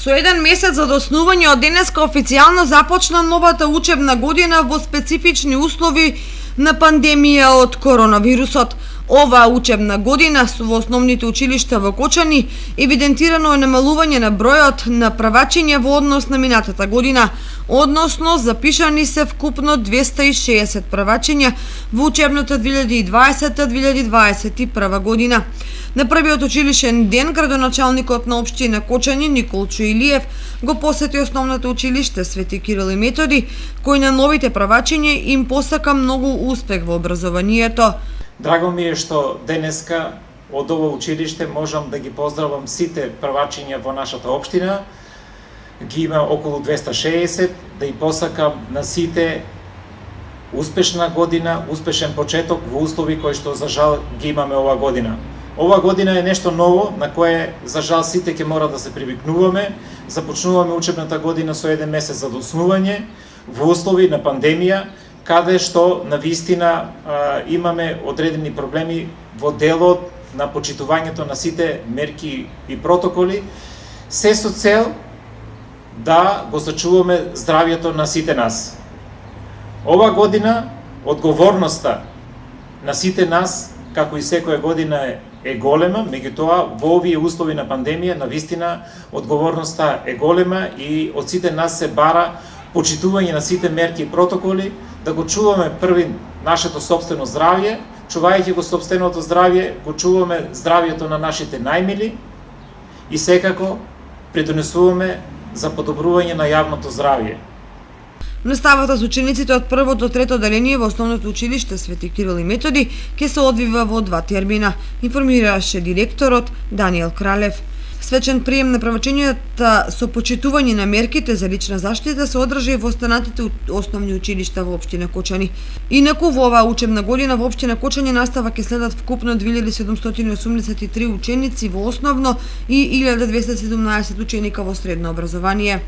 Со еден месец од основање од денеска официјално започна новата учебна година во специфични услови на пандемија од коронавирусот. Оваа учебна година во основните училишта во Кочани евидентирано е намалување на бројот на правачиња во однос на минатата година, односно запишани се вкупно 260 правачиња во учебната 2020-2021 година. На првиот училишен ден градоначалникот на општина Кочани Николчо Илиев го посети основното училиште Свети Кирил и Методи, кој на новите правачиња им посака многу успех во образованието. Драго ми е што денеска од ова училиште можам да ги поздравам сите правачиња во нашата општина. Ги има околу 260, да и посакам на сите успешна година, успешен почеток во услови кои што за жал ги имаме ова година. Ова година е нешто ново на кое за жал сите ќе мора да се привикнуваме. Започнуваме учебната година со еден месец за доснување во услови на пандемија, каде што навистина имаме одредени проблеми во делот на почитувањето на сите мерки и протоколи, се со цел да го зачуваме здравјето на сите нас. Ова година одговорноста на сите нас, како и секоја година е голема, меѓутоа во овие услови на пандемија навистина одговорноста е голема и од сите нас се бара почитување на сите мерки и протоколи, да го чуваме први нашето сопствено здравје, чувајќи го сопственото здравје, го чуваме здравјето на нашите најмили и секако придонесуваме за подобрување на јавното здравје. Наставата со учениците од прво до трето одделение во основното училиште Свети Кирил и Методи ќе се одвива во 2 термина, информираше директорот Даниел Кралев. Свечен прием на правачињата со почитување на мерките за лична заштита се одржа и во останатите основни училишта во општина Кочани. Инаку во оваа учебна година во општина Кочани настава ќе следат вкупно 2783 ученици во основно и 1217 ученика во средно образование.